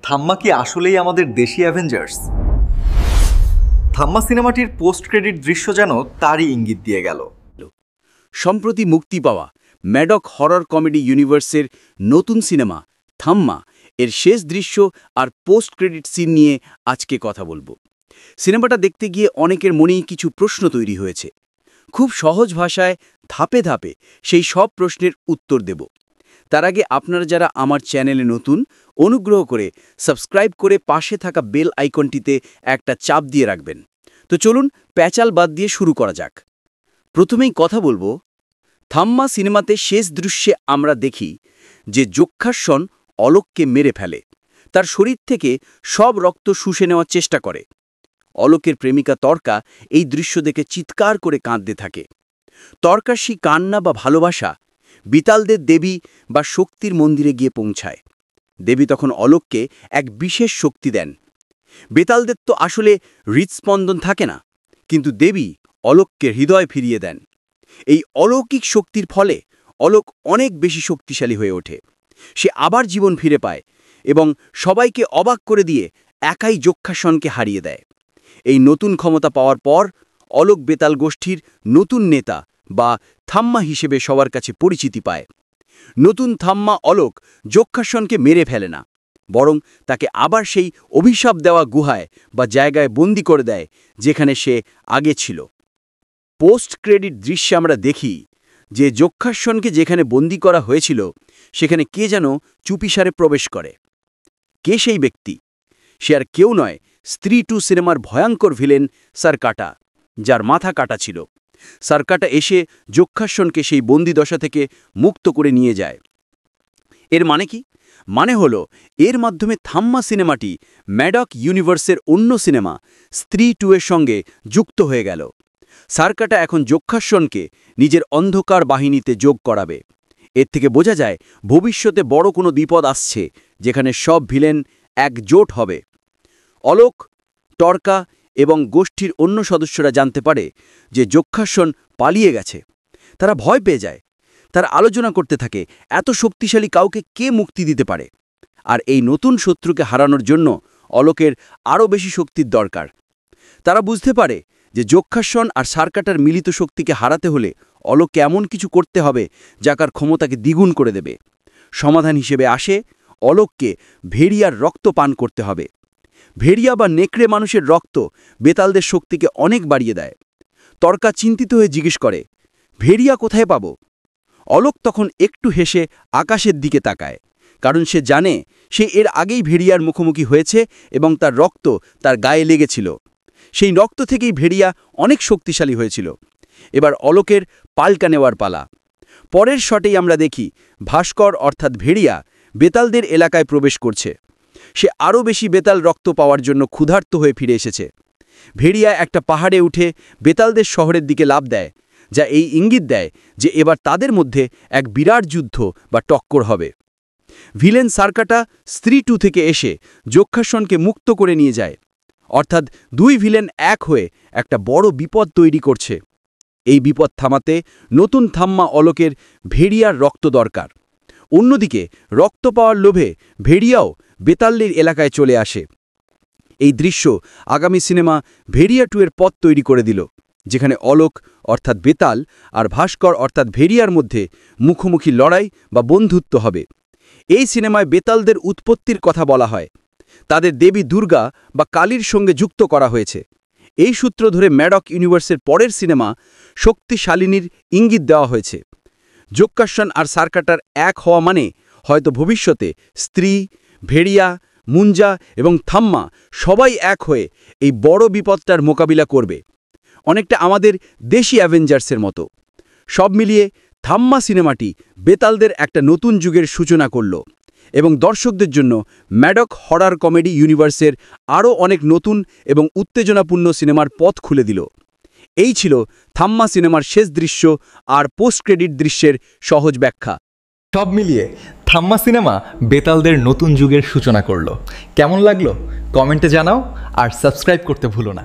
থাম্মা কি আসলেই আমাদের দেশি অ্যাভেঞ্জার্স? থাম্মা সিনেমাটির পোস্ট ক্রেডিট দৃশ্য যেন তারই ইঙ্গিত দিয়ে গেল। সম্প্রতি মুক্তি পাওয়া ম্যাডক হরর কমেডি ইউনিভার্সের নতুন সিনেমা থাম্মা এর শেষ দৃশ্য আর পোস্ট ক্রেডিট সিন নিয়ে আজকে কথা বলবো। সিনেমাটা দেখতে গিয়ে অনেকের মনেই কিছু প্রশ্ন তৈরি হয়েছে। খুব সহজ ভাষায় ধাপে ধাপে সেই সব প্রশ্নের উত্তর দেব। তার আগে আপনারা যারা আমার চ্যানেলে নতুন, অনুগ্রহ করে সাবস্ক্রাইব করে পাশে থাকা বেল আইকনটিতে একটা চাপ দিয়ে রাখবেন। তো চলুন প্যাচাল বাদ দিয়ে শুরু করা যাক। প্রথমেই কথা বলবো, থাম্মা সিনেমাতে শেষ দৃশ্যে আমরা দেখি যে যক্ষাস্বন অলোককে মেরে ফেলে, তার শরীর থেকে সব রক্ত শুষে নেওয়ার চেষ্টা করে। অলোকের প্রেমিকা তর্কা এই দৃশ্য দেখে চিৎকার করে কাঁদতে থাকে। তর্কার সেই কান্না বা ভালোবাসা বিতালদের দেবী বা শক্তির মন্দিরে গিয়ে পৌঁছায়। দেবী তখন অলোককে এক বিশেষ শক্তি দেন। বেতালদের তো আসলে হৃৎস্পন্দন থাকে না, কিন্তু দেবী অলোককে হৃদয় ফিরিয়ে দেন। এই অলৌকিক শক্তির ফলে অলোক অনেক বেশি শক্তিশালী হয়ে ওঠে। সে আবার জীবন ফিরে পায় এবং সবাইকে অবাক করে দিয়ে একাই যক্ষাসনকে হারিয়ে দেয়। এই নতুন ক্ষমতা পাওয়ার পর অলোক বেতাল গোষ্ঠীর নতুন নেতা বা থাম্মা হিসেবে সবার কাছে পরিচিতি পায়। নতুন থাম্মা অলোক যক্ষাসনকে মেরে ফেলে না, বরং তাকে আবার সেই অভিশাপ দেওয়া গুহায় বা জায়গায় বন্দি করে দেয় যেখানে সে আগে ছিল। পোস্ট ক্রেডিট দৃশ্যে আমরা দেখি যে যক্ষাসনকে যেখানে বন্দি করা হয়েছিল সেখানে কে যেন চুপিসারে প্রবেশ করে। কে সেই ব্যক্তি? সে আর কেউ নয়, স্ত্রী 2 সিনেমার ভয়ঙ্কর ভিলেন সারকাটা, যার মাথা কাটা ছিল। সারকাটা এসে যক্ষাসনকে সেই বন্দিদশা থেকে মুক্ত করে নিয়ে যায়। এর মানে কি? মানে হলো এর মাধ্যমে থাম্মা সিনেমাটি ম্যাডক ইউনিভার্সের অন্য সিনেমা স্ত্রী 2 এর সঙ্গে যুক্ত হয়ে গেল। সারকাটা এখন যক্ষাসনকে নিজের অন্ধকার বাহিনীতে যোগ করাবে। এর থেকে বোঝা যায় ভবিষ্যতে বড় কোনো বিপদ আসছে যেখানে সব ভিলেন একজোট হবে। অলোক, টর্কা এবং গোষ্ঠীর অন্য সদস্যরা জানতে পারে যে যক্ষাসন পালিয়ে গেছে। তারা ভয় পেয়ে যায়। তারা আলোচনা করতে থাকে এত শক্তিশালী কাউকে কে মুক্তি দিতে পারে। আর এই নতুন শত্রুকে হারানোর জন্য অলোকের আরও বেশি শক্তির দরকার। তারা বুঝতে পারে যে যক্ষাসন আর সারকাটার মিলিত শক্তিকে হারাতে হলে অলোককে এমন কিছু করতে হবে যা তার ক্ষমতাকে দ্বিগুণ করে দেবে। সমাধান হিসেবে আসে অলোককে ভেড়িয়ার রক্ত পান করতে হবে। ভেড়িয়া বা নেকড়ে মানুষের রক্ত বেতালদের শক্তিকে অনেক বাড়িয়ে দেয়। তর্কা চিন্তিত হয়ে জিজ্ঞেস করে, ভেড়িয়া কোথায় পাব? অলোক তখন একটু হেসে আকাশের দিকে তাকায়, কারণ সে জানে সে এর আগেই ভেড়িয়ার মুখোমুখি হয়েছে এবং তার রক্ত তার গায়ে লেগেছিল। সেই রক্ত থেকেই ভেড়িয়া অনেক শক্তিশালী হয়েছিল। এবার অলোকের পাল্টা নেওয়ার পালা। পরের শটেই আমরা দেখি ভাস্কর অর্থাৎ ভেড়িয়া বেতালদের এলাকায় প্রবেশ করছে। সে আরও বেশি বেতাল রক্ত পাওয়ার জন্য ক্ষুধার্ত হয়ে ফিরে এসেছে। ভেড়িয়া একটা পাহাড়ে উঠে বেতালদের শহরের দিকে লাফ দেয়, যা এই ইঙ্গিত দেয় যে এবার তাদের মধ্যে এক বিরাট যুদ্ধ বা টক্কর হবে। ভিলেন সারকাটা স্ত্রী 2 থেকে এসে যক্ষাসনকে মুক্ত করে নিয়ে যায়, অর্থাৎ 2 ভিলেন এক হয়ে একটা বড় বিপদ তৈরি করছে। এই বিপদ থামাতে নতুন থাম্মা অলোকের ভেড়িয়ার রক্ত দরকার। অন্যদিকে রক্ত পাওয়ার লোভে ভেড়িয়াও বেতাল্লির এলাকায় চলে আসে। এই দৃশ্য আগামী সিনেমা ভেড়িয়া 2 এর পথ তৈরি করে দিল, যেখানে অলোক অর্থাৎ বেতাল আর ভাস্কর অর্থাৎ ভেড়িয়ার মধ্যে মুখোমুখি লড়াই বা বন্ধুত্ব হবে। এই সিনেমায় বেতালদের উৎপত্তির কথা বলা হয়। তাদের দেবী দুর্গা বা কালীর সঙ্গে যুক্ত করা হয়েছে। এই সূত্র ধরে ম্যাডক ইউনিভার্সের পরের সিনেমা শক্তিশালিনীর ইঙ্গিত দেওয়া হয়েছে। যক্ষাসন আর সারকাটার এক হওয়া মানে হয়তো ভবিষ্যতে স্ত্রী, ভেড়িয়া, মুঞ্জা এবং থাম্মা সবাই এক হয়ে এই বড় বিপদটার মোকাবিলা করবে, অনেকটা আমাদের দেশি অ্যাভেঞ্জার্সের মতো। সব মিলিয়ে থাম্মা সিনেমাটি বেতালদের একটা নতুন যুগের সূচনা করল এবং দর্শকদের জন্য ম্যাডক হরর কমেডি ইউনিভার্সের আরও অনেক নতুন এবং উত্তেজনাপূর্ণ সিনেমার পথ খুলে দিল। এই ছিল থাম্মা সিনেমার শেষ দৃশ্য আর পোস্ট ক্রেডিট দৃশ্যের সহজ ব্যাখ্যা। সব মিলিয়ে থাম্মা সিনেমা বেতালদের নতুন যুগের সূচনা করলো। কেমন লাগলো কমেন্টে জানাও আর সাবস্ক্রাইব করতে ভুলো না।